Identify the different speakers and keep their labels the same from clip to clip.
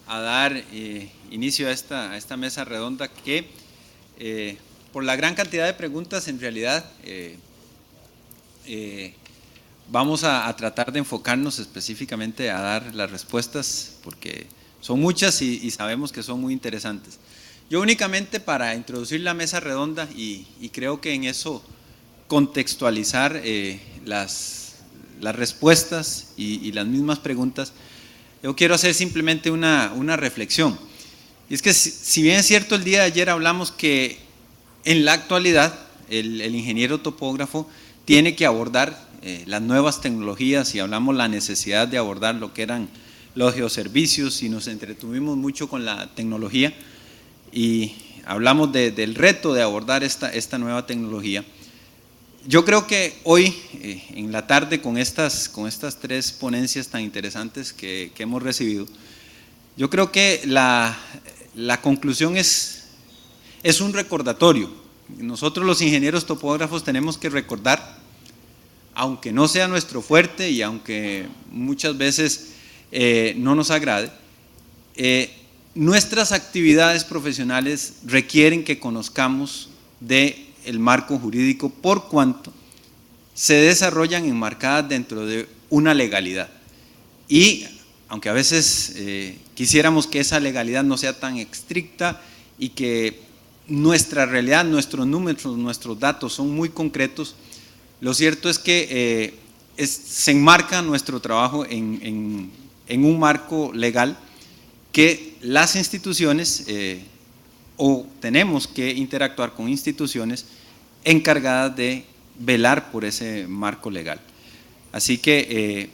Speaker 1: a dar inicio a esta mesa redonda que por la gran cantidad de preguntas en realidad vamos a tratar de enfocarnos específicamente a dar las respuestas porque son muchas y sabemos que son muy interesantes. Yo únicamente para introducir la mesa redonda y creo que en eso contextualizar las respuestas y las mismas preguntas, yo quiero hacer simplemente una reflexión. Y es que si bien es cierto, el día de ayer hablamos que en la actualidad el ingeniero topógrafo tiene que abordar las nuevas tecnologías y hablamos la necesidad de abordar lo que eran los geoservicios y nos entretuvimos mucho con la tecnología y hablamos del reto de abordar esta nueva tecnología. Yo creo que hoy, en la tarde, con estas tres ponencias tan interesantes que hemos recibido, yo creo que la conclusión es un recordatorio. Nosotros los ingenieros topógrafos tenemos que recordar, aunque no sea nuestro fuerte y aunque muchas veces no nos agrade, nuestras actividades profesionales requieren que conozcamos del marco jurídico por cuanto se desarrollan enmarcadas dentro de una legalidad. Y aunque a veces quisiéramos que esa legalidad no sea tan estricta y que nuestra realidad, nuestros números, nuestros datos son muy concretos, lo cierto es que se enmarca nuestro trabajo en un marco legal que las instituciones o tenemos que interactuar con instituciones encargadas de velar por ese marco legal. Así que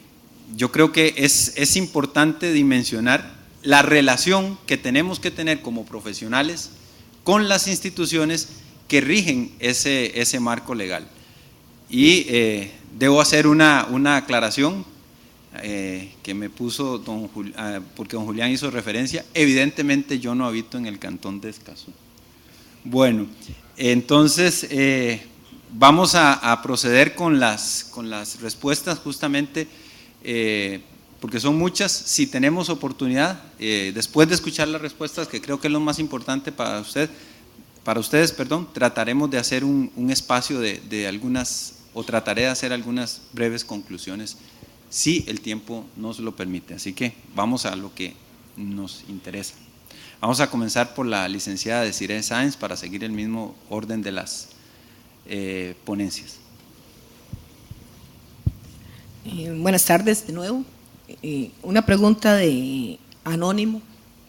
Speaker 1: yo creo que es importante dimensionar la relación que tenemos que tener como profesionales con las instituciones que rigen ese marco legal. Y debo hacer una aclaración que me puso porque don Julián hizo referencia. Evidentemente yo no habito en el cantón de Escazú. Bueno, entonces vamos a proceder con las respuestas justamente porque son muchas. Si tenemos oportunidad, después de escuchar las respuestas, que creo que es lo más importante para ustedes, trataremos de hacer un espacio de algunas, o trataré de hacer algunas breves conclusiones si el tiempo nos lo permite. Así que vamos a lo que nos interesa. Vamos a comenzar por la licenciada Desiree Sáenz para seguir el mismo orden de las ponencias.
Speaker 2: Buenas tardes de nuevo. Una pregunta de Anónimo.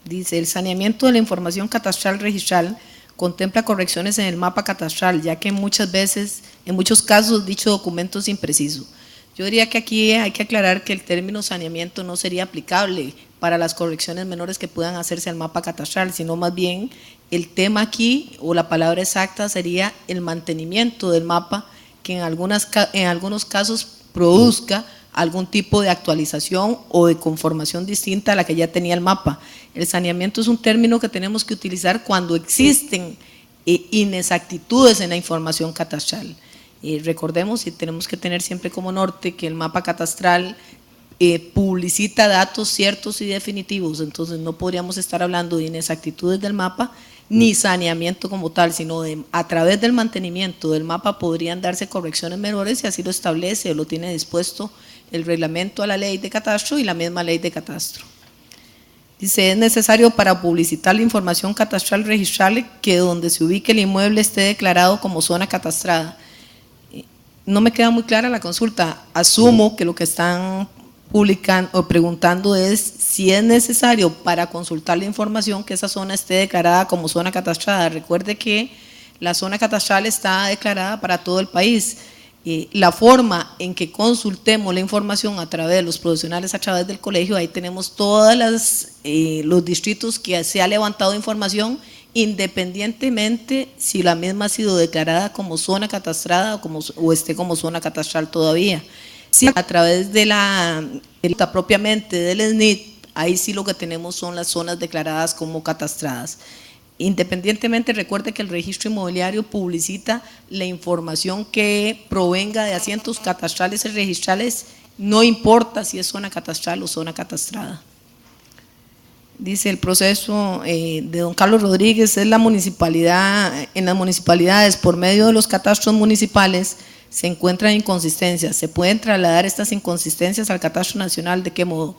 Speaker 2: Dice, el saneamiento de la información catastral registral contempla correcciones en el mapa catastral, ya que muchas veces, en muchos casos, dicho documento es impreciso. Yo diría que aquí hay que aclarar que el término saneamiento no sería aplicable para las correcciones menores que puedan hacerse al mapa catastral, sino más bien el tema aquí, o la palabra exacta, sería el mantenimiento del mapa, que en algunos casos produzca algún tipo de actualización o de conformación distinta a la que ya tenía el mapa. El saneamiento es un término que tenemos que utilizar cuando existen inexactitudes en la información catastral. Recordemos y tenemos que tener siempre como norte que el mapa catastral publicita datos ciertos y definitivos, entonces no podríamos estar hablando de inexactitudes del mapa ni saneamiento como tal, sino a través del mantenimiento del mapa podrían darse correcciones menores y así lo establece o lo tiene dispuesto el reglamento a la ley de catastro y la misma ley de catastro. Dice, es necesario para publicitar la información catastral registral que donde se ubique el inmueble esté declarado como zona catastrada. No me queda muy clara la consulta. Asumo que lo que están publicando o preguntando es si es necesario para consultar la información que esa zona esté declarada como zona catastrada. Recuerde que la zona catastral está declarada para todo el país. La forma en que consultemos la información a través de los profesionales, a través del colegio, ahí tenemos todos los distritos que se ha levantado información, independientemente si la misma ha sido declarada como zona catastrada o esté como zona catastral todavía. Si a través de la propiamente del SNIT, ahí sí lo que tenemos son las zonas declaradas como catastradas. Independientemente, recuerde que el registro inmobiliario publicita la información que provenga de asientos catastrales y registrales, no importa si es zona catastral o zona catastrada. Dice el proceso de don Carlos Rodríguez, es la municipalidad, en las municipalidades por medio de los catastros municipales se encuentran inconsistencias. ¿Se pueden trasladar estas inconsistencias al catastro nacional? ¿De qué modo?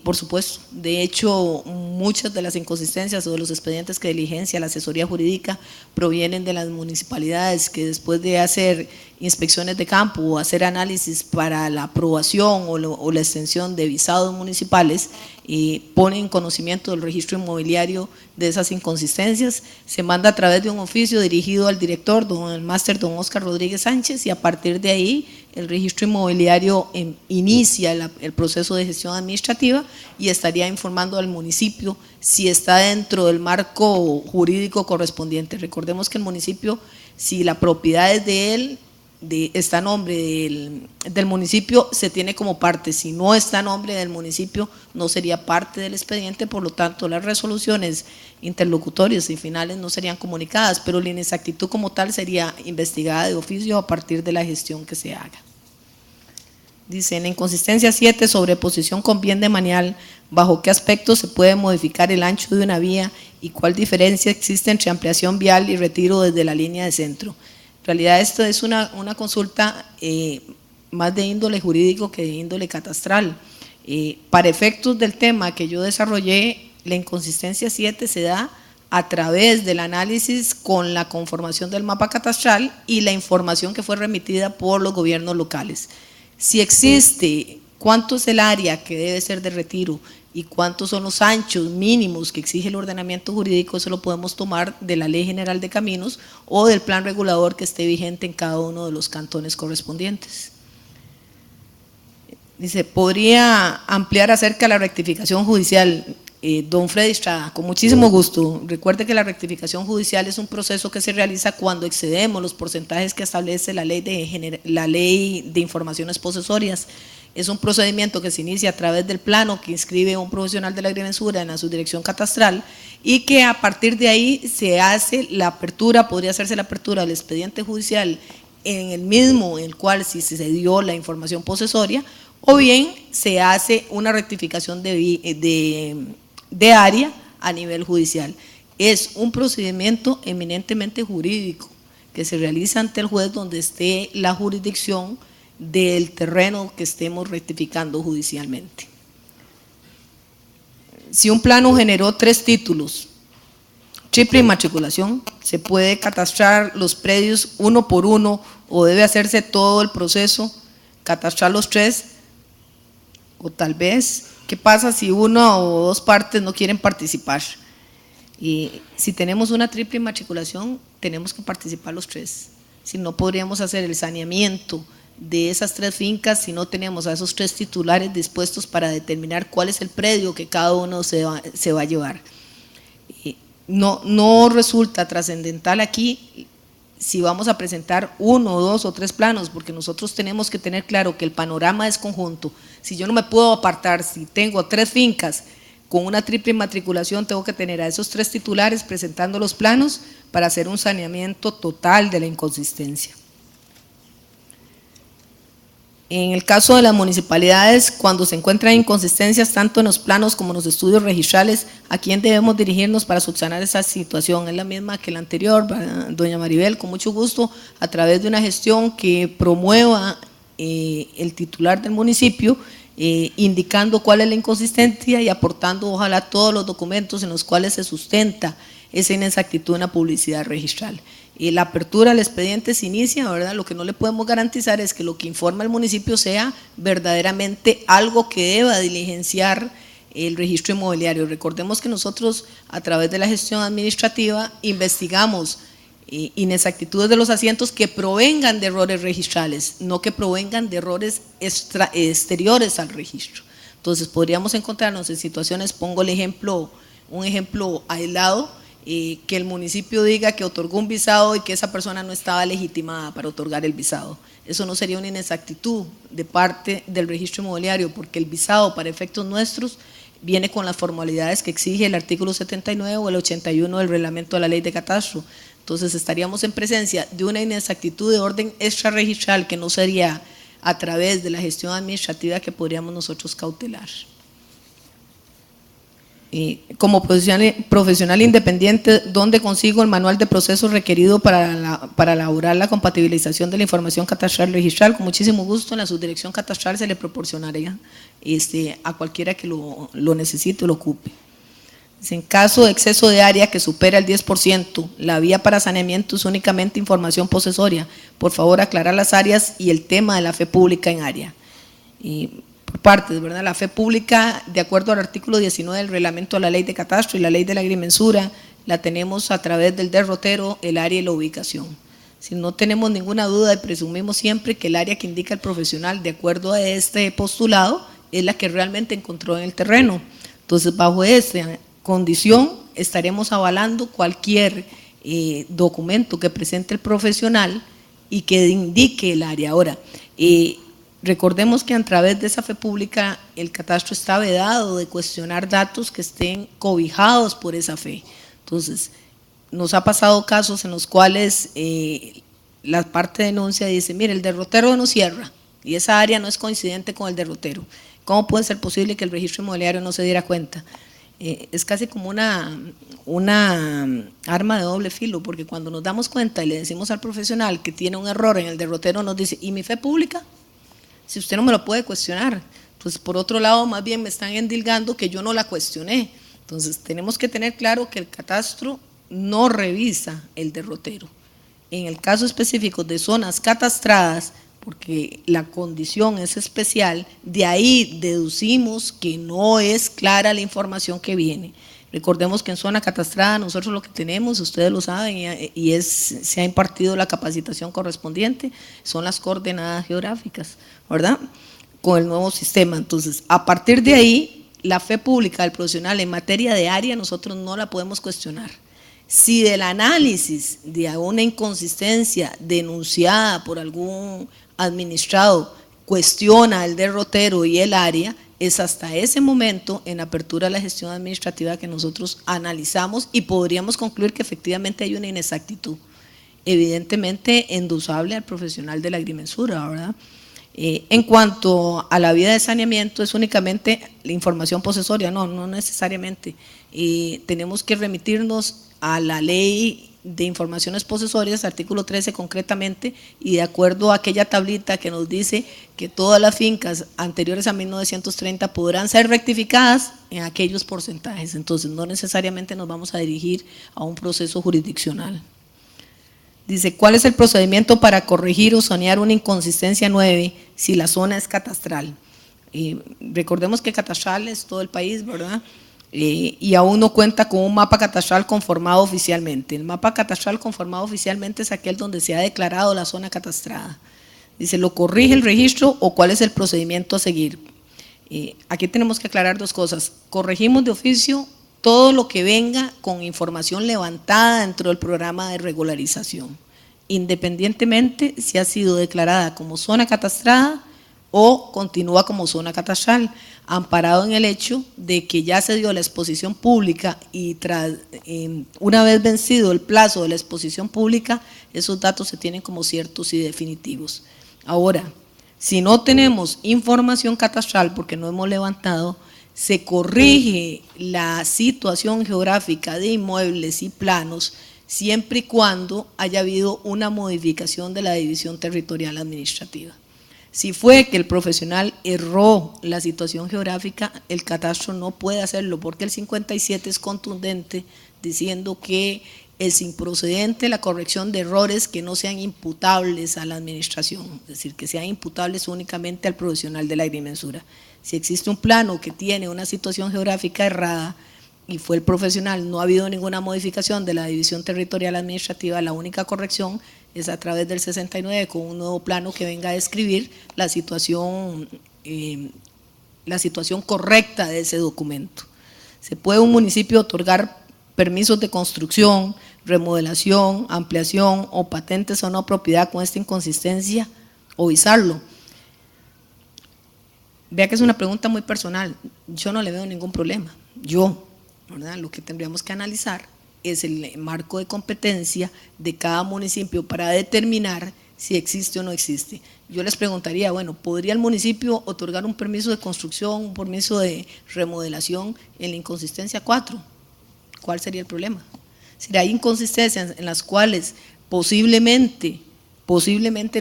Speaker 2: Por supuesto, de hecho, muchas de las inconsistencias o de los expedientes que diligencia la asesoría jurídica provienen de las municipalidades que después de hacer inspecciones de campo o hacer análisis para la aprobación o la extensión de visados municipales, ponen en conocimiento del registro inmobiliario de esas inconsistencias, se manda a través de un oficio dirigido al director, el máster don Oscar Rodríguez Sánchez, y a partir de ahí el registro inmobiliario inicia el proceso de gestión administrativa y estaría informando al municipio si está dentro del marco jurídico correspondiente. Recordemos que el municipio, si la propiedad es de él, está a nombre del municipio, se tiene como parte. Si no está a nombre del municipio, no sería parte del expediente, por lo tanto las resoluciones interlocutorias y finales no serían comunicadas, pero la inexactitud como tal sería investigada de oficio a partir de la gestión que se haga. Dice, en la inconsistencia 7, sobreposición con bien demanial, ¿bajo qué aspectos se puede modificar el ancho de una vía y cuál diferencia existe entre ampliación vial y retiro desde la línea de centro? En realidad esto es una consulta más de índole jurídico que de índole catastral. Para efectos del tema que yo desarrollé, la inconsistencia 7 se da a través del análisis con la conformación del mapa catastral y la información que fue remitida por los gobiernos locales. Si existe cuánto es el área que debe ser de retiro y cuántos son los anchos mínimos que exige el ordenamiento jurídico, eso lo podemos tomar de la Ley General de Caminos o del plan regulador que esté vigente en cada uno de los cantones correspondientes. Dice, ¿podría ampliar acerca de la rectificación judicial? Don Freddy Estrada, con muchísimo gusto. Recuerde que la rectificación judicial es un proceso que se realiza cuando excedemos los porcentajes que establece la ley de informaciones posesorias. Es un procedimiento que se inicia a través del plano que inscribe un profesional de la agrimensura en la subdirección catastral y que a partir de ahí se hace la apertura, podría hacerse la apertura del expediente judicial en el mismo en el cual si se dio la información posesoria, o bien se hace una rectificación de área a nivel judicial. Es un procedimiento eminentemente jurídico que se realiza ante el juez donde esté la jurisdicción del terreno que estemos rectificando judicialmente. Si un plano generó 3 títulos, triple inmatriculación, se puede catastrar los predios uno por uno o debe hacerse todo el proceso, catastrar los 3, o tal vez, ¿qué pasa si una o 2 partes no quieren participar? Y si tenemos una triple inmatriculación, tenemos que participar los 3. Si no, podríamos hacer el saneamiento de esas 3 fincas si no tenemos a esos 3 titulares dispuestos para determinar cuál es el predio que cada uno se va a llevar. No resulta trascendental aquí si vamos a presentar 1, 2 o 3 planos, porque nosotros tenemos que tener claro que el panorama es conjunto. Si yo no me puedo apartar, si tengo 3 fincas con una triple inmatriculación, tengo que tener a esos 3 titulares presentando los planos para hacer un saneamiento total de la inconsistencia. En el caso de las municipalidades, cuando se encuentran inconsistencias tanto en los planos como en los estudios registrales, ¿a quién debemos dirigirnos para subsanar esa situación? Es la misma que la anterior, doña Maribel, con mucho gusto, a través de una gestión que promueva el titular del municipio, indicando cuál es la inconsistencia y aportando ojalá todos los documentos en los cuales se sustenta esa inexactitud en la publicidad registral. La apertura del expediente se inicia, ¿verdad? Lo que no le podemos garantizar es que lo que informa el municipio sea verdaderamente algo que deba diligenciar el registro inmobiliario. Recordemos que nosotros a través de la gestión administrativa investigamos inexactitudes de los asientos que provengan de errores registrales, no que provengan de errores exteriores al registro. Entonces podríamos encontrarnos en situaciones, pongo el ejemplo, un ejemplo aislado, que el municipio diga que otorgó un visado y que esa persona no estaba legitimada para otorgar el visado. Eso no sería una inexactitud de parte del registro inmobiliario, porque el visado para efectos nuestros viene con las formalidades que exige el artículo 79 o el 81 del reglamento de la ley de catastro. Entonces estaríamos en presencia de una inexactitud de orden extrarregistral que no sería a través de la gestión administrativa que podríamos nosotros cautelar. Como profesional independiente, ¿dónde consigo el manual de procesos requerido para elaborar la compatibilización de la información catastral registral? Con muchísimo gusto, en la subdirección catastral se le proporcionaría a cualquiera que lo necesite o lo ocupe. En caso de exceso de área que supera el 10%, la vía para saneamiento es únicamente información posesoria. Por favor, aclarar las áreas y el tema de la fe pública en área. Por partes, ¿verdad? La fe pública, de acuerdo al artículo 19 del reglamento de la ley de catastro y la ley de la agrimensura, la tenemos a través del derrotero, el área y la ubicación. Si no tenemos ninguna duda y presumimos siempre que el área que indica el profesional, de acuerdo a este postulado, es la que realmente encontró en el terreno. Entonces, bajo esta condición, estaremos avalando cualquier documento que presente el profesional y que indique el área. Ahora, recordemos que a través de esa fe pública el catastro está vedado de cuestionar datos que estén cobijados por esa fe. Entonces, nos ha pasado casos en los cuales la parte de denuncia dice, mire, el derrotero no cierra y esa área no es coincidente con el derrotero. ¿Cómo puede ser posible que el registro inmobiliario no se diera cuenta? Es casi como una arma de doble filo, porque cuando nos damos cuenta y le decimos al profesional que tiene un error en el derrotero, nos dice, ¿y mi fe pública? Si usted no me lo puede cuestionar. Entonces, por otro lado, más bien me están endilgando que yo no la cuestioné. Entonces, tenemos que tener claro que el catastro no revisa el derrotero. En el caso específico de zonas catastradas, porque la condición es especial, de ahí deducimos que no es clara la información que viene. Recordemos que en zona catastrada nosotros lo que tenemos, ustedes lo saben, y se ha impartido la capacitación correspondiente, son las coordenadas geográficas, ¿verdad? Con el nuevo sistema. Entonces, a partir de ahí, la fe pública del profesional en materia de área nosotros no la podemos cuestionar. Si del análisis de una inconsistencia denunciada por algún administrado cuestiona el derrotero y el área, es hasta ese momento, en apertura de la gestión administrativa, que nosotros analizamos y podríamos concluir que efectivamente hay una inexactitud, evidentemente endosable al profesional de la agrimensura, ¿verdad? En cuanto a la vía de saneamiento, es únicamente la información posesoria, no necesariamente. Tenemos que remitirnos a la ley de informaciones posesorias, artículo 13 concretamente, y de acuerdo a aquella tablita que nos dice que todas las fincas anteriores a 1930 podrán ser rectificadas en aquellos porcentajes. Entonces, no necesariamente nos vamos a dirigir a un proceso jurisdiccional. Dice, ¿cuál es el procedimiento para corregir o sanear una inconsistencia 9 si la zona es catastral? Recordemos que catastral es todo el país, ¿verdad? Y aún no cuenta con un mapa catastral conformado oficialmente. El mapa catastral conformado oficialmente es aquel donde se ha declarado la zona catastrada. Dice, ¿lo corrige el registro o cuál es el procedimiento a seguir? Aquí tenemos que aclarar dos cosas. Corregimos de oficio todo lo que venga con información levantada dentro del programa de regularización, independientemente si ha sido declarada como zona catastrada o continúa como zona catastral, amparado en el hecho de que ya se dio la exposición pública y una vez vencido el plazo de la exposición pública, esos datos se tienen como ciertos y definitivos. Ahora, si no tenemos información catastral porque no hemos levantado, se corrige la situación geográfica de inmuebles y planos siempre y cuando haya habido una modificación de la división territorial administrativa. Si fue que el profesional erró la situación geográfica, el catastro no puede hacerlo porque el 57 es contundente diciendo que es improcedente la corrección de errores que no sean imputables a la administración, es decir, que sean imputables únicamente al profesional de la agrimensura. Si existe un plano que tiene una situación geográfica errada y fue el profesional, no ha habido ninguna modificación de la división territorial administrativa, la única corrección es a través del 69 con un nuevo plano que venga a describir la situación correcta de ese documento. Se puede un municipio otorgar permisos de construcción, remodelación, ampliación o patentes a una propiedad con esta inconsistencia o visarlo. Vea que es una pregunta muy personal, yo no le veo ningún problema, ¿verdad? Lo que tendríamos que analizar es el marco de competencia de cada municipio para determinar si existe o no existe. yo les preguntaría, bueno, ¿podría el municipio otorgar un permiso de construcción, un permiso de remodelación en la inconsistencia 4? ¿Cuál sería el problema? Si hay inconsistencias en las cuales posiblemente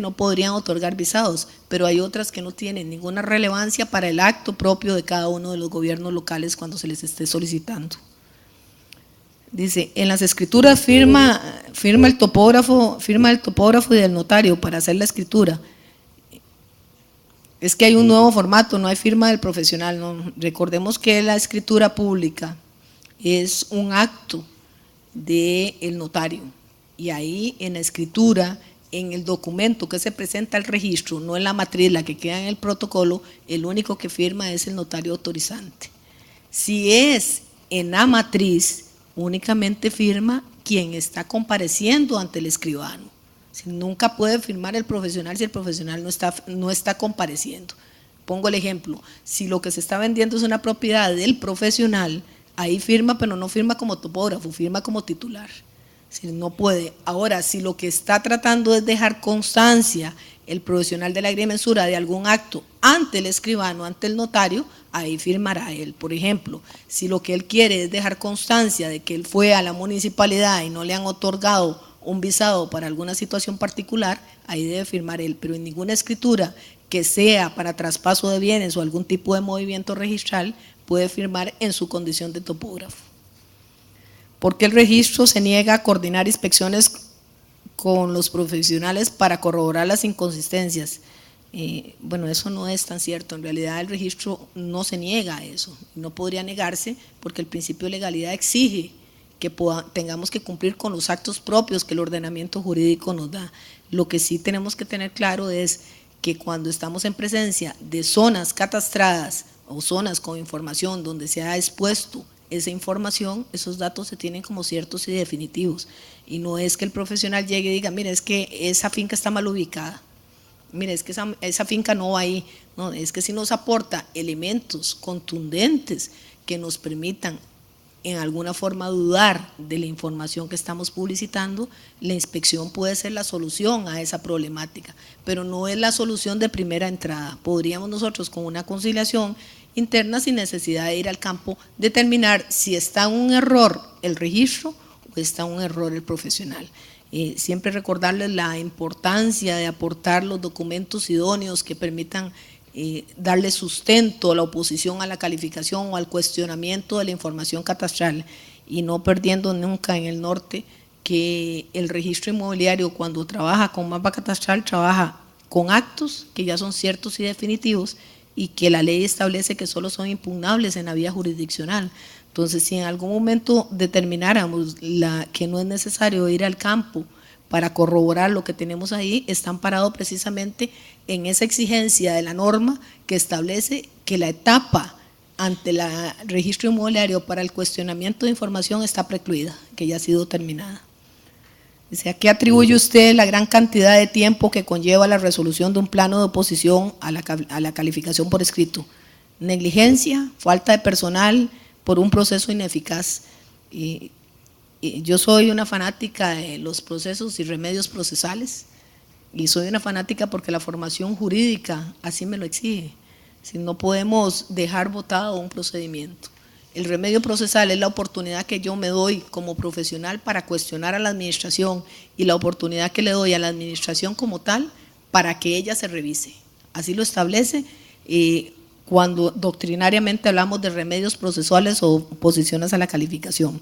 Speaker 2: no podrían otorgar visados, pero hay otras que no tienen ninguna relevancia para el acto propio de cada uno de los gobiernos locales cuando se les esté solicitando. Dice, en las escrituras firma el topógrafo y el notario para hacer la escritura. Es que hay un nuevo formato, no hay firma del profesional. No. Recordemos que la escritura pública es un acto del notario, y ahí en la escritura, en el documento que se presenta al registro, no en la matriz, la que queda en el protocolo, el único que firma es el notario autorizante. Si es en la matriz, únicamente firma quien está compareciendo ante el escribano. Nunca puede firmar el profesional si el profesional no está compareciendo. Pongo el ejemplo, si lo que se está vendiendo es una propiedad del profesional, ahí firma, pero no firma como topógrafo, firma como titular. No puede. Ahora, si lo que está tratando es dejar constancia el profesional de la agrimensura de algún acto ante el escribano, ante el notario, ahí firmará él. Por ejemplo, si lo que él quiere es dejar constancia de que él fue a la municipalidad y no le han otorgado un visado para alguna situación particular, ahí debe firmar él, pero en ninguna escritura que sea para traspaso de bienes o algún tipo de movimiento registral puede firmar en su condición de topógrafo. ¿Por qué el registro se niega a coordinar inspecciones con los profesionales para corroborar las inconsistencias? Bueno, eso no es tan cierto. En realidad el registro no se niega a eso, no podría negarse porque el principio de legalidad exige que tengamos que cumplir con los actos propios que el ordenamiento jurídico nos da. Lo que sí tenemos que tener claro es que cuando estamos en presencia de zonas catastradas o zonas con información donde se ha expuesto esa información, esos datos se tienen como ciertos y definitivos, y no es que el profesional llegue y diga, mire, es que esa finca está mal ubicada, mire, es que esa finca no va ahí. No, es que si nos aporta elementos contundentes que nos permitan en alguna forma dudar de la información que estamos publicitando, la inspección puede ser la solución a esa problemática, pero no es la solución de primera entrada. Podríamos nosotros con una conciliación interna, sin necesidad de ir al campo, determinar si está un error el registro o está un error el profesional. Siempre recordarles la importancia de aportar los documentos idóneos que permitan darle sustento a la oposición a la calificación o al cuestionamiento de la información catastral, y no perdiendo nunca en el norte que el registro inmobiliario, cuando trabaja con mapa catastral, trabaja con actos que ya son ciertos y definitivos y que la ley establece que solo son impugnables en la vía jurisdiccional. Entonces, si en algún momento determináramos que no es necesario ir al campo para corroborar lo que tenemos ahí, está amparado precisamente en esa exigencia de la norma que establece que la etapa ante el registro inmobiliario para el cuestionamiento de información está precluida, que ya ha sido terminada. Dice, ¿a qué atribuye usted la gran cantidad de tiempo que conlleva la resolución de un plano de oposición a la calificación por escrito? Negligencia, falta de personal, por un proceso ineficaz. Yo soy una fanática de los procesos y remedios procesales, y soy una fanática porque la formación jurídica así me lo exige. Si no podemos dejar botado un procedimiento. El remedio procesal es la oportunidad que yo me doy como profesional para cuestionar a la administración, y la oportunidad que le doy a la administración como tal para que ella se revise. Así lo establece cuando doctrinariamente hablamos de remedios procesales o oposiciones a la calificación.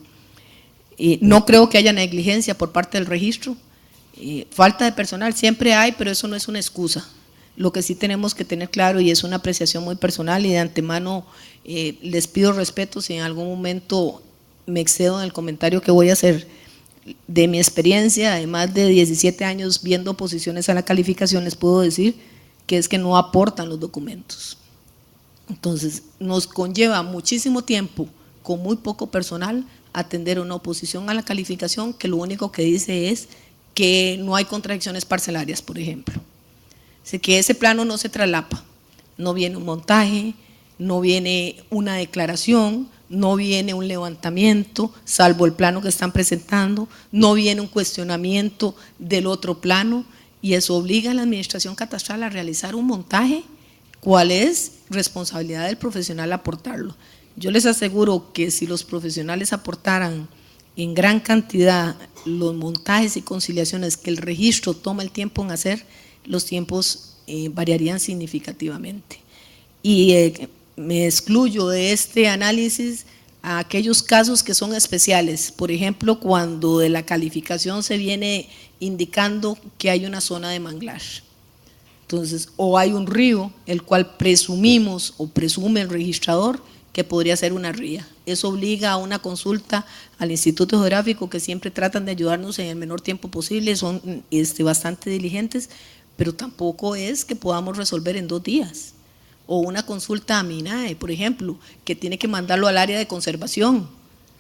Speaker 2: No creo que haya negligencia por parte del registro. Falta de personal siempre hay, pero eso no es una excusa. Lo que sí tenemos que tener claro, y es una apreciación muy personal, y de antemano les pido respeto si en algún momento me excedo en el comentario que voy a hacer, de mi experiencia de más de 17 años viendo oposiciones a la calificación, les puedo decir que es que no aportan los documentos. Entonces, nos conlleva muchísimo tiempo con muy poco personal atender una oposición a la calificación que lo único que dice es que no hay contradicciones parcelarias, por ejemplo. Así que ese plano no se traslapa, no viene un montaje, no viene una declaración, no viene un levantamiento, salvo el plano que están presentando, no viene un cuestionamiento del otro plano, y eso obliga a la administración catastral a realizar un montaje, cuál es responsabilidad del profesional aportarlo. Yo les aseguro que si los profesionales aportaran en gran cantidad los montajes y conciliaciones que el registro toma el tiempo en hacer, los tiempos variarían significativamente. Y me excluyo de este análisis a aquellos casos que son especiales, por ejemplo, cuando de la calificación se viene indicando que hay una zona de manglar. Entonces, o hay un río, el cual presumimos o presume el registrador que podría ser una ría. Eso obliga a una consulta al Instituto Geográfico, que siempre tratan de ayudarnos en el menor tiempo posible, son bastante diligentes, pero tampoco es que podamos resolver en 2 días. O una consulta a MINAE, por ejemplo, que tiene que mandarlo al área de conservación.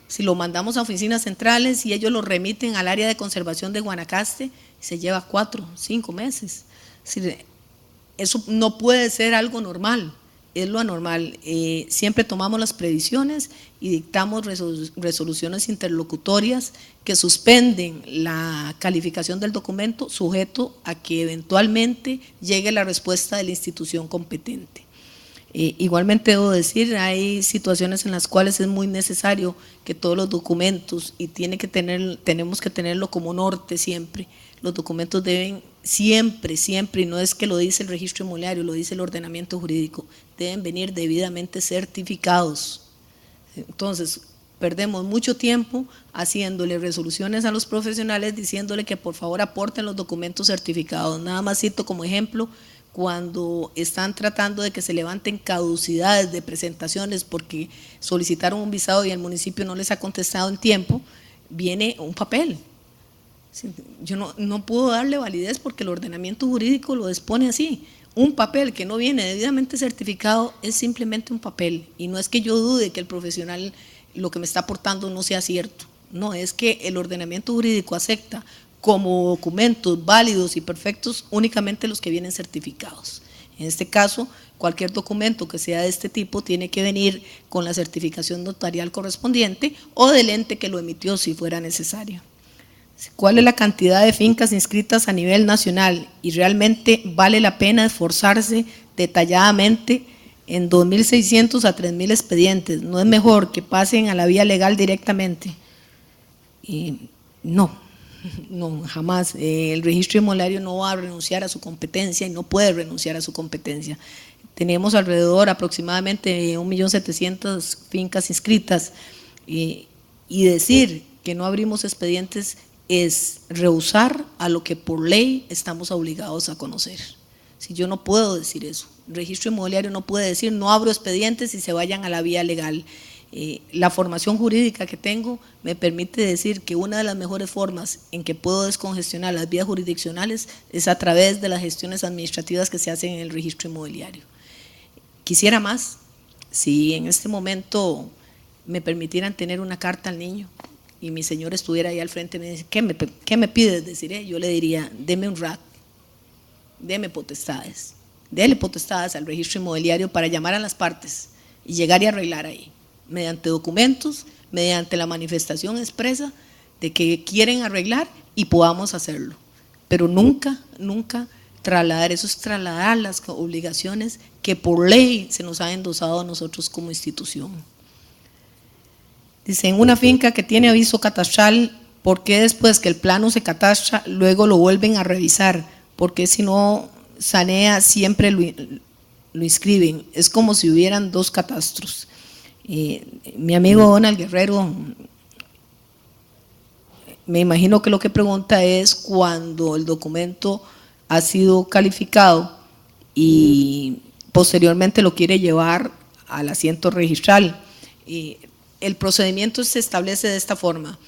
Speaker 2: Si lo mandamos a oficinas centrales y ellos lo remiten al área de conservación de Guanacaste, se lleva 4, 5 meses. Eso no puede ser algo normal, es lo anormal. Siempre tomamos las previsiones y dictamos resoluciones interlocutorias que suspenden la calificación del documento sujeto a que eventualmente llegue la respuesta de la institución competente. Igualmente debo decir, hay situaciones en las cuales es muy necesario que todos los documentos, y tenemos que tenerlo como norte siempre, los documentos deben siempre, y no es que lo dice el registro inmobiliario, lo dice el ordenamiento jurídico, deben venir debidamente certificados. Entonces, perdemos mucho tiempo haciéndole resoluciones a los profesionales diciéndole que por favor aporten los documentos certificados. Nada más cito como ejemplo, cuando están tratando de que se levanten caducidades de presentaciones porque solicitaron un visado y el municipio no les ha contestado en tiempo, viene un papel. Yo no puedo darle validez porque el ordenamiento jurídico lo dispone así. Un papel que no viene debidamente certificado es simplemente un papel, y no es que yo dude que el profesional lo que me está aportando no sea cierto, no, es que el ordenamiento jurídico acepta como documentos válidos y perfectos únicamente los que vienen certificados. En este caso, cualquier documento que sea de este tipo tiene que venir con la certificación notarial correspondiente o del ente que lo emitió si fuera necesario. ¿Cuál es la cantidad de fincas inscritas a nivel nacional? Y realmente vale la pena esforzarse detalladamente en 2.600 a 3.000 expedientes. ¿No es mejor que pasen a la vía legal directamente? No, jamás. El registro inmobiliario no va a renunciar a su competencia y no puede renunciar a su competencia. Tenemos alrededor aproximadamente 1.700.000 fincas inscritas, y decir que no abrimos expedientes es rehusar a lo que por ley estamos obligados a conocer. Si yo no puedo decir eso, el registro inmobiliario no puede decir no abro expedientes y se vayan a la vía legal. La formación jurídica que tengo me permite decir que una de las mejores formas en que puedo descongestionar las vías jurisdiccionales es a través de las gestiones administrativas que se hacen en el registro inmobiliario. Quisiera más, si en este momento me permitieran tener una carta al niño y mi señor estuviera ahí al frente y me dice, ¿qué me pides? Deciré, yo le diría, deme un RAT, deme potestades, dele potestades al registro inmobiliario para llamar a las partes y llegar y arreglar ahí, mediante documentos, mediante la manifestación expresa de que quieren arreglar y podamos hacerlo, pero nunca trasladar, eso es trasladar las obligaciones que por ley se nos ha endosado a nosotros como institución. Dice, en una finca que tiene aviso catastral, ¿por qué después que el plano se catastra, luego lo vuelven a revisar? Porque si no sanea siempre lo inscriben, es como si hubieran 2 catastros. Mi amigo Donald Guerrero, me imagino que lo que pregunta es cuando el documento ha sido calificado y posteriormente lo quiere llevar al asiento registral. El procedimiento se establece de esta forma: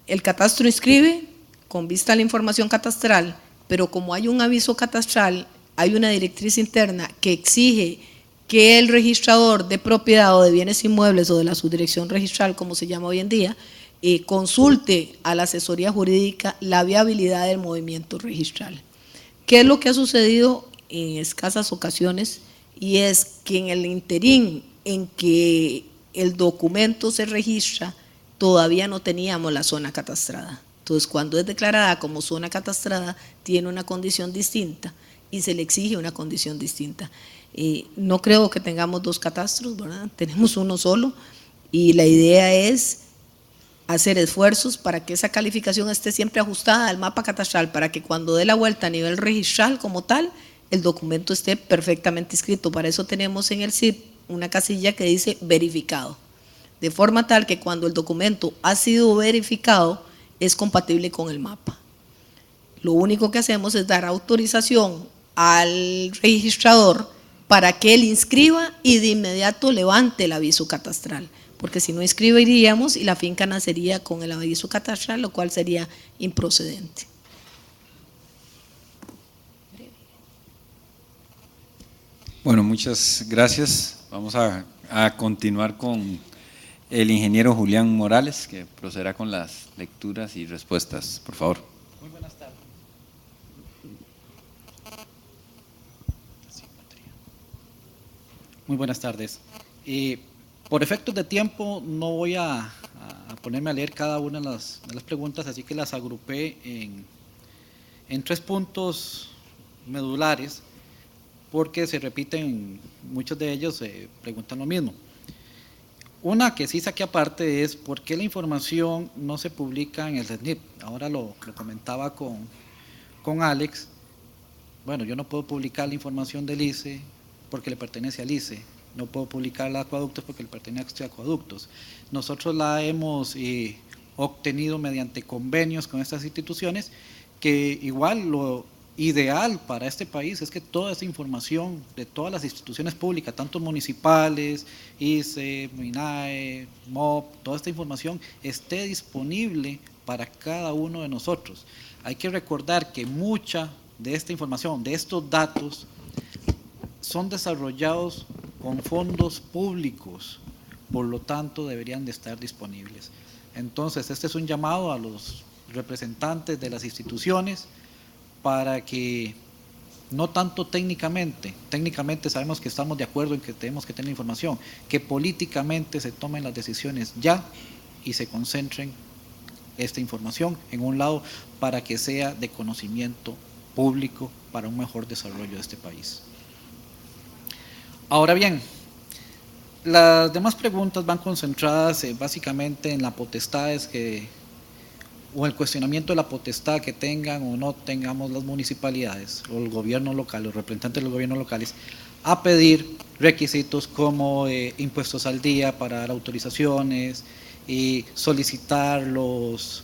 Speaker 2: el catastro inscribe con vista a la información catastral, pero como hay un aviso catastral, hay una directriz interna que exige que el registrador de propiedad o de bienes inmuebles o de la subdirección registral, como se llama hoy en día, consulte a la asesoría jurídica la viabilidad del movimiento registral. ¿Qué es lo que ha sucedido en escasas ocasiones? Y es que en el interín en que el documento se registra, todavía no teníamos la zona catastrada. Entonces, cuando es declarada como zona catastrada, tiene una condición distinta y se le exige una condición distinta. No creo que tengamos dos catastros, ¿verdad? Tenemos uno solo y la idea es hacer esfuerzos para que esa calificación esté siempre ajustada al mapa catastral, para que cuando dé la vuelta a nivel registral como tal, el documento esté perfectamente inscrito. Para eso tenemos en el CIP una casilla que dice verificado, de forma tal que cuando el documento ha sido verificado es compatible con el mapa. Lo único que hacemos es dar autorización al registrador para que él inscriba y de inmediato levante el aviso catastral, porque si no inscribiríamos y la finca nacería con el aviso catastral, lo cual sería improcedente.
Speaker 1: Bueno, muchas gracias. Vamos a continuar con el ingeniero Julián Morales, que procederá con las lecturas y respuestas. Por favor.
Speaker 3: Muy buenas tardes. Muy buenas tardes. Por efectos de tiempo no voy a ponerme a leer cada una de las preguntas, así que las agrupé en 3 puntos medulares, porque se repiten, muchos de ellos preguntan lo mismo. Una que sí saqué aparte es ¿por qué la información no se publica en el SNIP? Ahora lo comentaba con Alex. Bueno, yo no puedo publicar la información del ICE porque le pertenece al ICE. No puedo publicar la acueductos porque le pertenece a acueductos. Nosotros la hemos obtenido mediante convenios con estas instituciones, que igual lo ideal para este país es que toda esa información de todas las instituciones públicas, tanto municipales, ICE, MINAE, MOP, toda esta información esté disponible para cada uno de nosotros. Hay que recordar que mucha de esta información, de estos datos, son desarrollados con fondos públicos, por lo tanto deberían de estar disponibles. Entonces, este es un llamado a los representantes de las instituciones para que no tanto técnicamente sabemos que estamos de acuerdo en que tenemos que tener información, que políticamente se tomen las decisiones ya y se concentren esta información en un lado para que sea de conocimiento público para un mejor desarrollo de este país. Ahora bien, las demás preguntas van concentradas básicamente en las potestades o el cuestionamiento de la potestad que tengan o no tengamos las municipalidades o el gobierno local, los representantes de los gobiernos locales, a pedir requisitos como impuestos al día para dar autorizaciones y solicitar los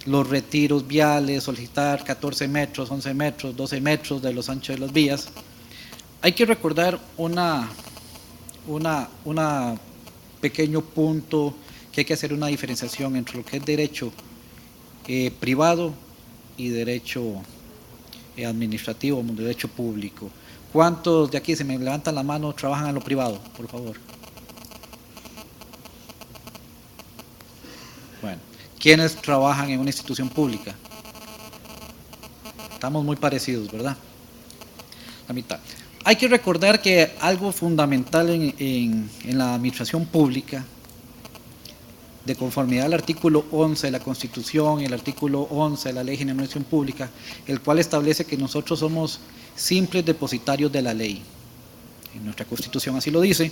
Speaker 3: retiros viales, solicitar 14 metros, 11 metros, 12 metros de los anchos de las vías. Hay que recordar una pequeño punto que hay que hacer una diferenciación entre lo que es derecho privado y derecho administrativo, derecho público. ¿Cuántos de aquí, se me levantan la mano, trabajan en lo privado, por favor? Bueno, ¿quiénes trabajan en una institución pública? Estamos muy parecidos, ¿verdad? La mitad. Hay que recordar que algo fundamental en la administración pública, de conformidad al artículo 11 de la Constitución y el artículo 11 de la Ley General de Administración Pública, el cual establece que nosotros somos simples depositarios de la ley. En nuestra Constitución así lo dice.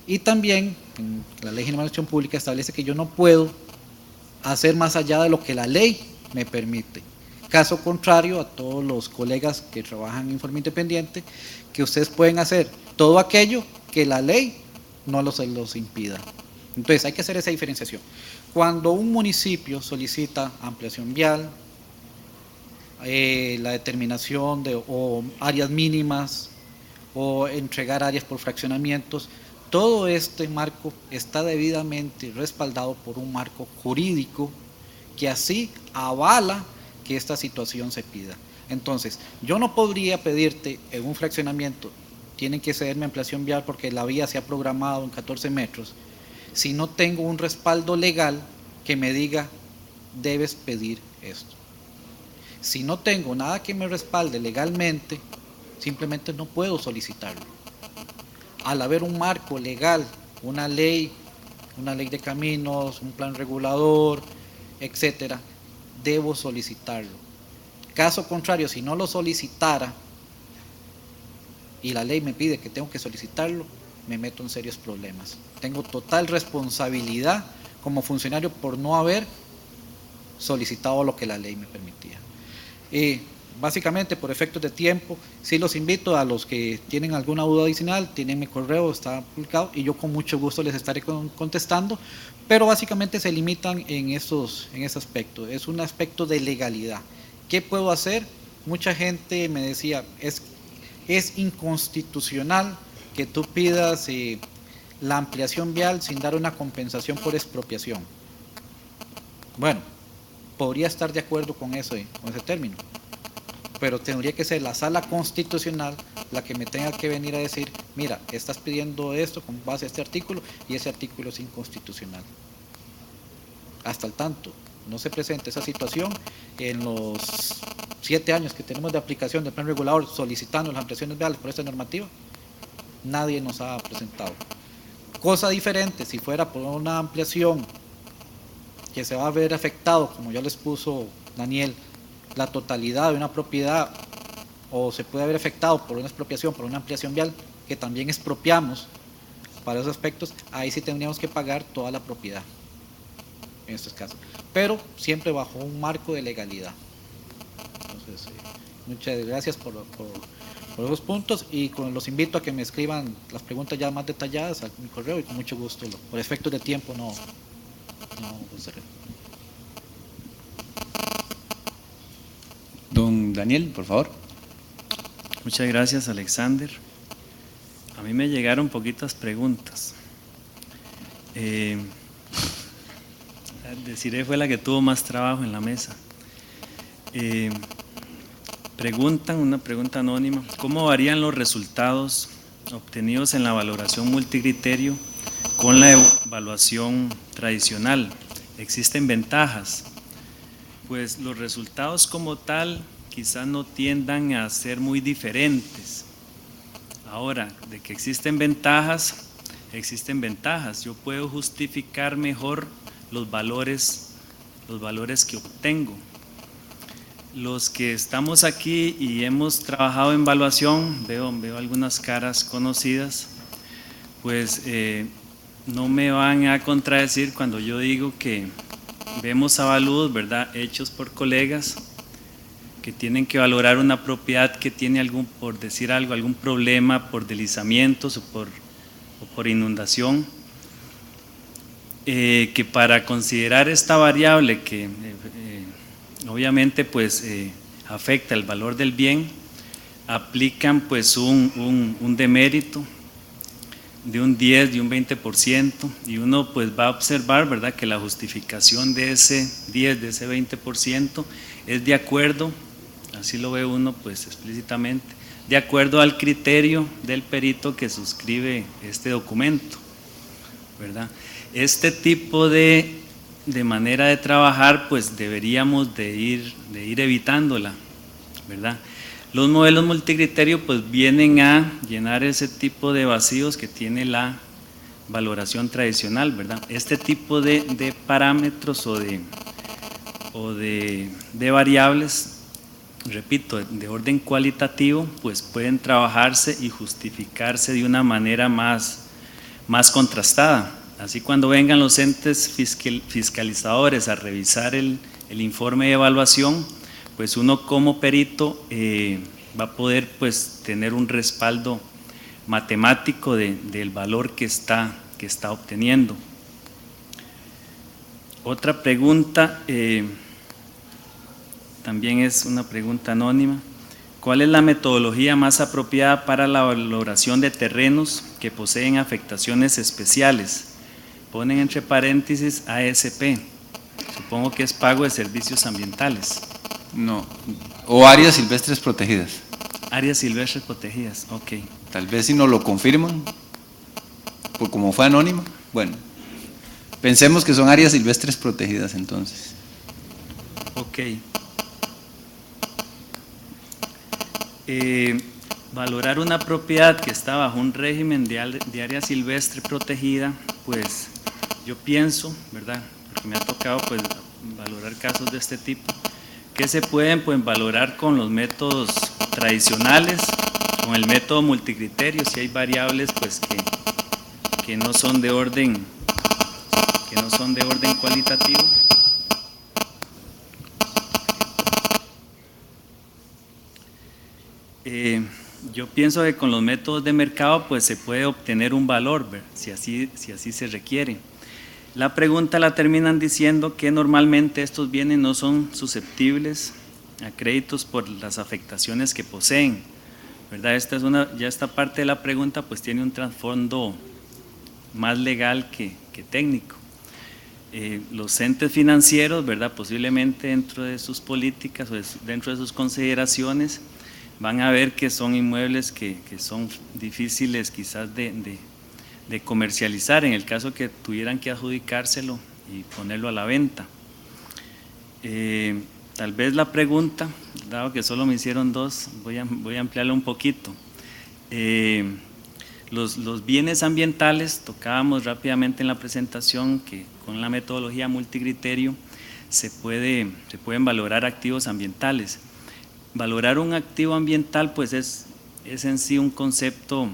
Speaker 3: Y también en la Ley General de Administración Pública establece que yo no puedo hacer más allá de lo que la ley me permite. Caso contrario a todos los colegas que trabajan en forma independiente, que ustedes pueden hacer todo aquello que la ley no los impida. Entonces hay que hacer esa diferenciación. Cuando un municipio solicita ampliación vial, la determinación de o áreas mínimas o entregar áreas por fraccionamientos, todo este marco está debidamente respaldado por un marco jurídico que así avala que esta situación se pida. Entonces, yo no podría pedirte en un fraccionamiento, tienen que cederme ampliación vial porque la vía se ha programado en 14 metros, si no tengo un respaldo legal que me diga, debes pedir esto. Si no tengo nada que me respalde legalmente, simplemente no puedo solicitarlo. Al haber un marco legal, una ley de caminos, un plan regulador, etcétera, debo solicitarlo. Caso contrario, si no lo solicitara y la ley me pide que tengo que solicitarlo, me meto en serios problemas. Tengo total responsabilidad como funcionario por no haber solicitado lo que la ley me permitía. Básicamente, por efectos de tiempo, sí los invito a los que tienen alguna duda adicional, tienen mi correo, está publicado, y yo con mucho gusto les estaré contestando, pero básicamente se limitan en ese aspecto. Es un aspecto de legalidad. ¿Qué puedo hacer? Mucha gente me decía, es inconstitucional que tú pidas la ampliación vial sin dar una compensación por expropiación. Bueno, podría estar de acuerdo con ese término, pero tendría que ser la sala constitucional la que me tenga que venir a decir, mira, estás pidiendo esto con base a este artículo y ese artículo es inconstitucional. Hasta el tanto no se presente esa situación, en los 7 años que tenemos de aplicación del plan regulador solicitando las ampliaciones viales por esta normativa, nadie nos ha presentado. Cosa diferente, si fuera por una ampliación que se va a ver afectado, como ya les puso Daniel, la totalidad de una propiedad, o se puede haber afectado por una expropiación, por una ampliación vial, que también expropiamos para esos aspectos, ahí sí tendríamos que pagar toda la propiedad, en estos casos, pero siempre bajo un marco de legalidad. Entonces, muchas gracias por esos puntos, y los invito a que me escriban las preguntas ya más detalladas a mi correo, y con mucho gusto, por efectos de tiempo no cerré.
Speaker 1: Don Daniel, por favor.
Speaker 4: Muchas gracias, Alexander. A mí me llegaron poquitas preguntas. Desiree fue la que tuvo más trabajo en la mesa. Una pregunta anónima: ¿cómo varían los resultados obtenidos en la valoración multicriterio con la evaluación tradicional? ¿Existen ventajas? Pues los resultados como tal quizás no tiendan a ser muy diferentes. Ahora, de que existen ventajas. Yo puedo justificar mejor los valores que obtengo. Los que estamos aquí y hemos trabajado en evaluación, veo algunas caras conocidas, pues no me van a contradecir cuando yo digo que vemos avalúos, ¿verdad?, hechos por colegas que tienen que valorar una propiedad que tiene algún problema por deslizamientos o por inundación, que para considerar esta variable que obviamente pues afecta el valor del bien, aplican pues un demérito de un 10, de un 20%, y uno pues va a observar, ¿verdad?, que la justificación de ese 10, de ese 20% es de acuerdo, así lo ve uno pues explícitamente, de acuerdo al criterio del perito que suscribe este documento, ¿verdad? Este tipo de manera de trabajar pues deberíamos de ir evitándola, ¿verdad? Los modelos multicriterio pues vienen a llenar ese tipo de vacíos que tiene la valoración tradicional, ¿verdad? Este tipo de parámetros o de variables, repito, de orden cualitativo, pues pueden trabajarse y justificarse de una manera más contrastada. Así, cuando vengan los entes fiscalizadores a revisar el informe de evaluación, pues uno como perito va a poder pues tener un respaldo matemático del valor que está obteniendo. Otra pregunta, también es una pregunta anónima: ¿cuál es la metodología más apropiada para la valoración de terrenos que poseen afectaciones especiales? Ponen entre paréntesis ASP, supongo que es pago de servicios ambientales.
Speaker 1: No, o áreas silvestres protegidas.
Speaker 4: Áreas silvestres protegidas, ok.
Speaker 1: Tal vez si nos lo confirman, por como fue anónimo, bueno, pensemos que son áreas silvestres protegidas entonces.
Speaker 4: Ok. Valorar una propiedad que está bajo un régimen de área silvestre protegida, pues yo pienso, ¿verdad?, porque me ha tocado pues valorar casos de este tipo, que se pueden pues valorar con los métodos tradicionales, con el método multicriterio, si hay variables pues que no son de orden cualitativo. Yo pienso que con los métodos de mercado pues se puede obtener un valor, si así se requiere. La pregunta la terminan diciendo que normalmente estos bienes no son susceptibles a créditos por las afectaciones que poseen, ¿verdad? Esta parte de la pregunta pues tiene un trasfondo más legal que técnico. Los entes financieros, ¿verdad? Posiblemente dentro de sus políticas o dentro de sus consideraciones van a ver que son inmuebles que son difíciles quizás de comercializar en el caso que tuvieran que adjudicárselo y ponerlo a la venta. Tal vez la pregunta, dado que solo me hicieron dos, voy a ampliarla un poquito. Los bienes ambientales, tocábamos rápidamente en la presentación que con la metodología multicriterio se pueden valorar activos ambientales. Valorar un activo ambiental pues es en sí un concepto,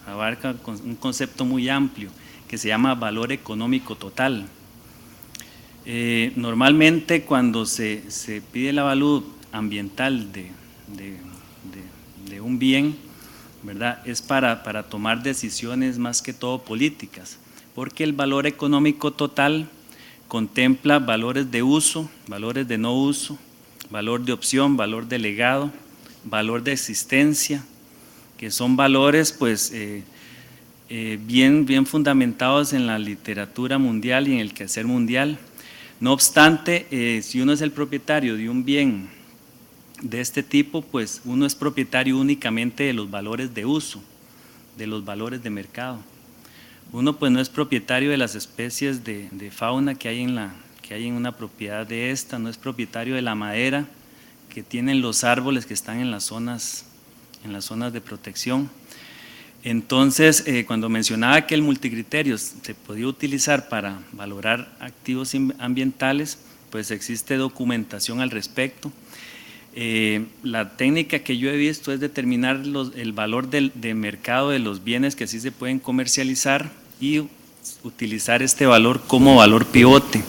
Speaker 4: abarca un concepto muy amplio que se llama valor económico total. Normalmente cuando se pide el avalúo ambiental de un bien, ¿verdad? Es para tomar decisiones más que todo políticas, porque el valor económico total contempla valores de uso, valores de no uso, valor de opción, valor de legado, valor de existencia, que son valores pues bien fundamentados en la literatura mundial y en el quehacer mundial. No obstante, si uno es el propietario de un bien de este tipo, pues uno es propietario únicamente de los valores de uso, de los valores de mercado. Uno pues no es propietario de las especies de fauna que hay en una propiedad de esta, no es propietario de la madera que tienen los árboles que están en las zonas de protección. Entonces, cuando mencionaba que el multicriterio se podía utilizar para valorar activos ambientales, pues existe documentación al respecto. La técnica que yo he visto es determinar el valor de mercado de los bienes que sí se pueden comercializar y utilizar este valor como valor pivote.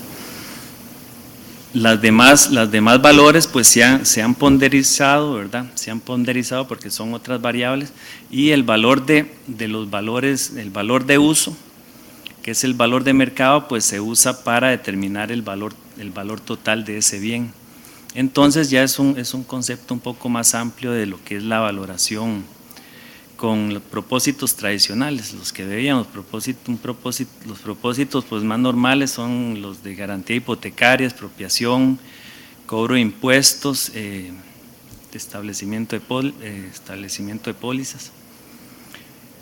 Speaker 4: Las demás valores pues se han ponderizado, ¿verdad? Se han ponderizado porque son otras variables, y el valor de los valores, el valor de uso, que es el valor de mercado, pues se usa para determinar el valor total de ese bien. Entonces ya es un concepto un poco más amplio de lo que es la valoración con los propósitos tradicionales, los que veíamos. Los propósitos pues más normales son los de garantía hipotecaria, expropiación, cobro de impuestos, establecimiento de pólizas.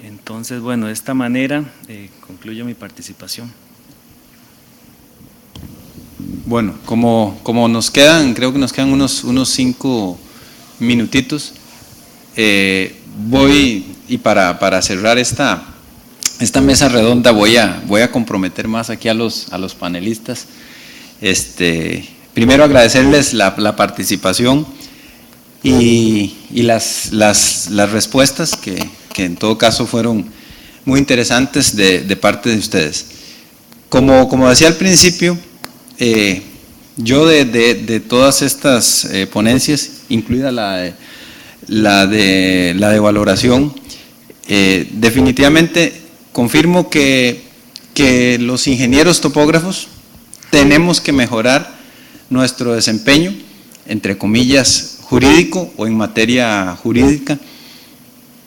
Speaker 4: Entonces, bueno, de esta manera concluyo mi participación.
Speaker 1: Bueno, como nos quedan, creo que nos quedan unos 5 minutitos, y para cerrar esta mesa redonda voy a comprometer más aquí a los panelistas. Primero agradecerles la participación y las respuestas que en todo caso fueron muy interesantes de parte de ustedes. Como decía al principio, yo de todas estas ponencias, incluida la de valoración, definitivamente confirmo que los ingenieros topógrafos tenemos que mejorar nuestro desempeño, entre comillas, jurídico o en materia jurídica,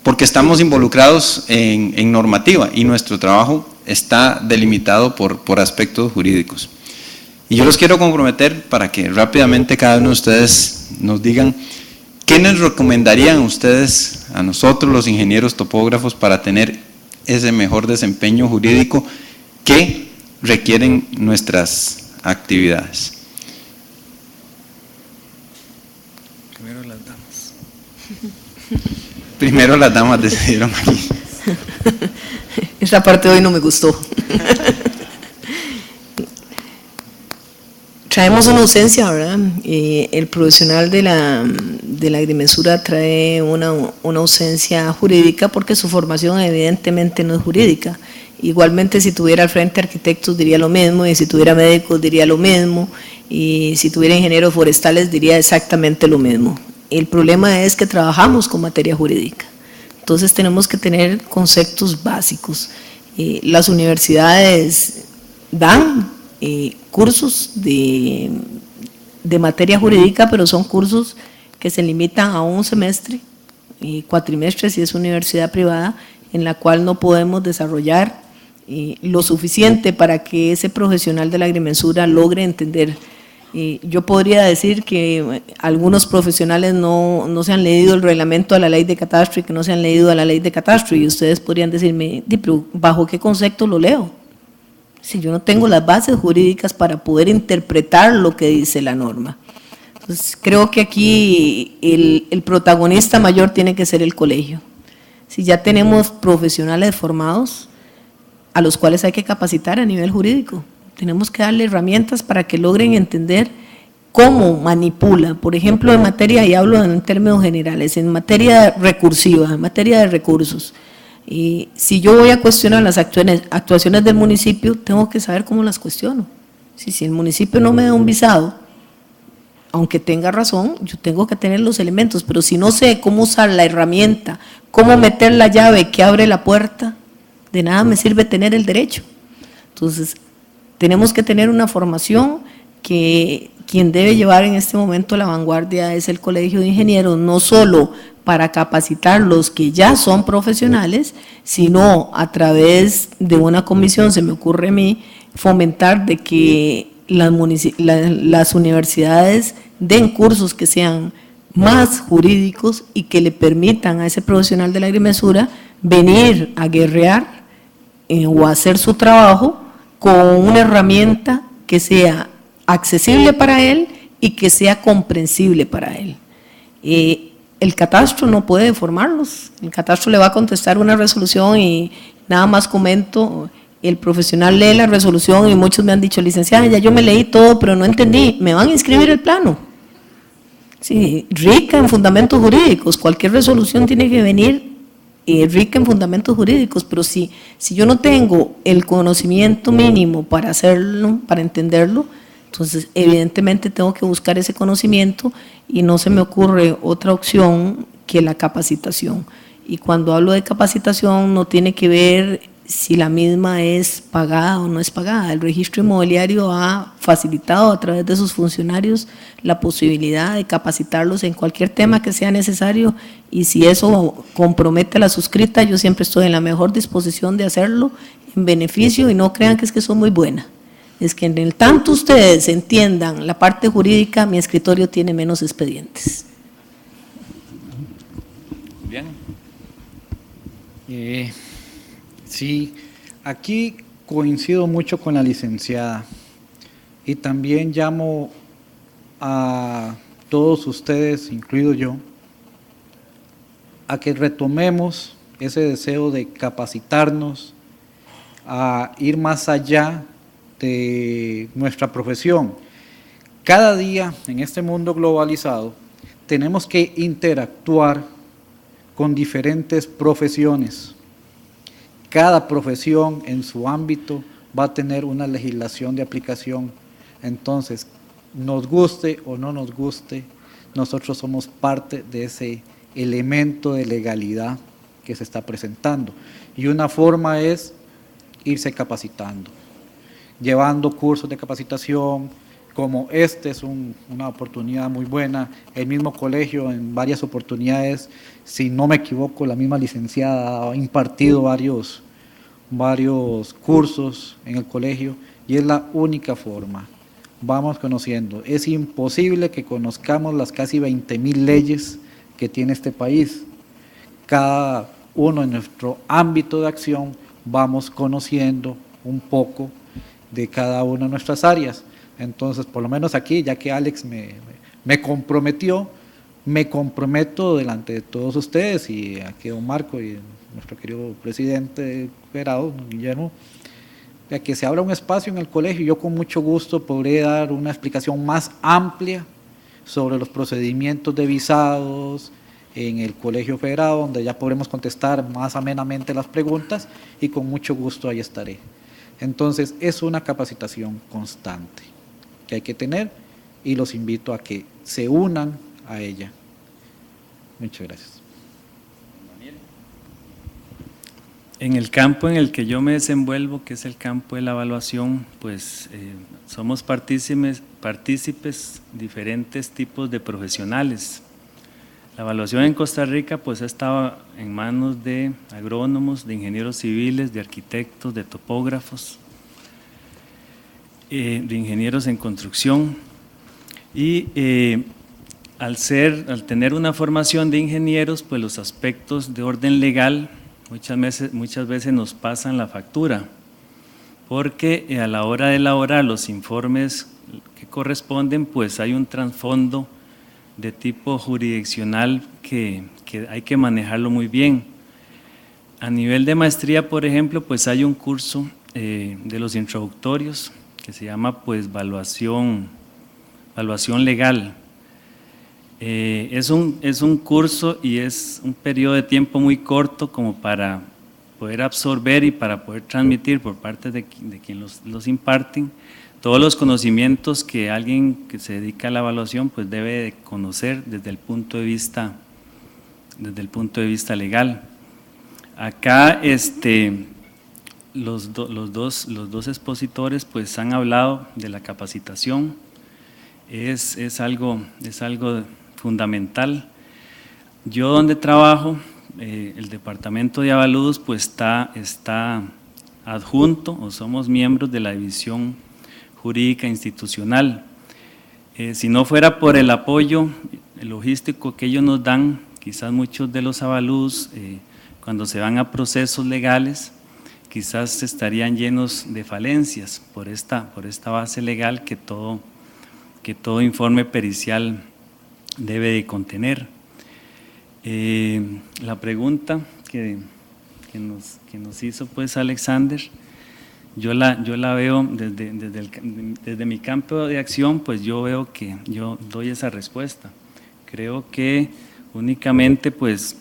Speaker 1: porque estamos involucrados en normativa y nuestro trabajo está delimitado por aspectos jurídicos. Y yo los quiero comprometer para que rápidamente cada uno de ustedes nos digan ¿qué nos recomendarían ustedes a nosotros los ingenieros topógrafos para tener ese mejor desempeño jurídico que requieren nuestras actividades? Primero las damas decidieron aquí.
Speaker 2: Esa parte de hoy no me gustó. Traemos una ausencia, ¿verdad? El profesional de la agrimensura trae una ausencia jurídica porque su formación evidentemente no es jurídica. Igualmente, si tuviera al frente arquitectos diría lo mismo, y si tuviera médicos diría lo mismo, y si tuviera ingenieros forestales diría exactamente lo mismo. El problema es que trabajamos con materia jurídica, entonces tenemos que tener conceptos básicos. Las universidades dan cursos de materia jurídica, pero son cursos que se limitan a un semestre, cuatrimestre si es universidad privada, en la cual no podemos desarrollar lo suficiente para que ese profesional de la agrimensura logre entender. Yo podría decir que algunos profesionales no se han leído el reglamento a la ley de catastro y que no se han leído a la ley de catastro, y ustedes podrían decirme, pero ¿bajo qué concepto lo leo? Si yo no tengo las bases jurídicas para poder interpretar lo que dice la norma. Entonces, creo que aquí el protagonista mayor tiene que ser el colegio. Si ya tenemos profesionales formados, a los cuales hay que capacitar a nivel jurídico, tenemos que darle herramientas para que logren entender cómo manipula, por ejemplo, en materia, y hablo en términos generales, en materia recursiva, en materia de recursos. Y si yo voy a cuestionar las actuaciones del municipio, tengo que saber cómo las cuestiono. Si el municipio no me da un visado, aunque tenga razón, yo tengo que tener los elementos, pero si no sé cómo usar la herramienta, cómo meter la llave que abre la puerta, de nada me sirve tener el derecho. Entonces, tenemos que tener una formación que quien debe llevar en este momento la vanguardia es el Colegio de Ingenieros, no solo para capacitar los que ya son profesionales, sino a través de una comisión, se me ocurre a mí, fomentar de que las universidades den cursos que sean más jurídicos y que le permitan a ese profesional de la agrimensura venir a guerrear o a hacer su trabajo con una herramienta que sea accesible para él y que sea comprensible para él. El catastro no puede formarlos, el catastro le va a contestar una resolución y nada más comento, el profesional lee la resolución y muchos me han dicho, licenciada, ya yo me leí todo pero no entendí, ¿me van a inscribir el plano? Sí, rica en fundamentos jurídicos, cualquier resolución tiene que venir rica en fundamentos jurídicos, pero si yo no tengo el conocimiento mínimo para hacerlo, para entenderlo, entonces evidentemente tengo que buscar ese conocimiento y no se me ocurre otra opción que la capacitación. Y cuando hablo de capacitación no tiene que ver si la misma es pagada o no es pagada. El registro inmobiliario ha facilitado a través de sus funcionarios la posibilidad de capacitarlos en cualquier tema que sea necesario, y si eso compromete a la suscrita, yo siempre estoy en la mejor disposición de hacerlo en beneficio, y no crean que es que soy muy buena. Es que en el tanto ustedes entiendan la parte jurídica, mi escritorio tiene menos expedientes.
Speaker 1: Bien.
Speaker 3: Sí, aquí coincido mucho con la licenciada y también llamo a todos ustedes, incluido yo, a que retomemos ese deseo de capacitarnos, a ir más allá de nuestra profesión. Cada día en este mundo globalizado tenemos que interactuar con diferentes profesiones. Cada profesión en su ámbito va a tener una legislación de aplicación. Entonces, nos guste o no nos guste, nosotros somos parte de ese elemento de legalidad que se está presentando. Y una forma es irse capacitando, llevando cursos de capacitación, como este es una oportunidad muy buena. El mismo colegio en varias oportunidades, si no me equivoco, la misma licenciada ha impartido varios cursos en el colegio, y es la única forma. Vamos conociendo. Es imposible que conozcamos las casi 20,000 leyes que tiene este país. Cada uno en nuestro ámbito de acción vamos conociendo un poco de cada una de nuestras áreas. Entonces, por lo menos aquí, ya que Alex me comprometió, me comprometo delante de todos ustedes y aquí don Marco y nuestro querido presidente Gerardo, Guillermo, a que se abra un espacio en el colegio, yo con mucho gusto podré dar una explicación más amplia sobre los procedimientos de visados en el Colegio Federado, donde ya podremos contestar más amenamente las preguntas y con mucho gusto ahí estaré. Entonces, es una capacitación constante que hay que tener y los invito a que se unan a ella. Muchas gracias.
Speaker 4: En el campo en el que yo me desenvuelvo, que es el campo de la evaluación, pues somos partícipes diferentes tipos de profesionales. La evaluación en Costa Rica pues estaba en manos de agrónomos, de ingenieros civiles, de arquitectos, de topógrafos, de ingenieros en construcción y al tener una formación de ingenieros, pues los aspectos de orden legal muchas veces nos pasan la factura, porque a la hora de elaborar los informes que corresponden, pues hay un trasfondo de tipo jurisdiccional que hay que manejarlo muy bien. A nivel de maestría, por ejemplo, pues hay un curso de los introductorios que se llama pues evaluación legal. Es un curso y es un periodo de tiempo muy corto como para poder absorber y para poder transmitir por parte de quien los imparten todos los conocimientos que alguien que se dedica a la evaluación pues debe de conocer desde el punto de vista legal. Acá los dos expositores pues han hablado de la capacitación, es algo fundamental. Yo donde trabajo, el departamento de Avalúos pues está adjunto o somos miembros de la división jurídica institucional. Si no fuera por el apoyo logístico que ellos nos dan, quizás muchos de los avalúos cuando se van a procesos legales quizás estarían llenos de falencias por esta base legal que todo informe pericial debe de contener. La pregunta que nos hizo pues Alexander, yo la veo desde mi campo de acción, pues yo veo que yo doy esa respuesta. Creo que únicamente pues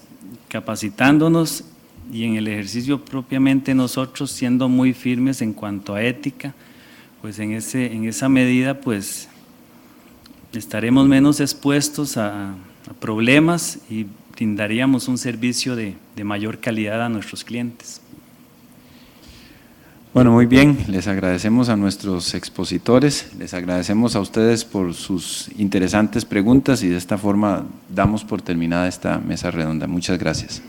Speaker 4: capacitándonos y en el ejercicio propiamente nosotros siendo muy firmes en cuanto a ética, pues en esa medida pues estaremos menos expuestos a problemas y brindaríamos un servicio de mayor calidad a nuestros clientes.
Speaker 1: Bueno, muy bien, les agradecemos a nuestros expositores, les agradecemos a ustedes por sus interesantes preguntas y de esta forma damos por terminada esta mesa redonda. Muchas gracias.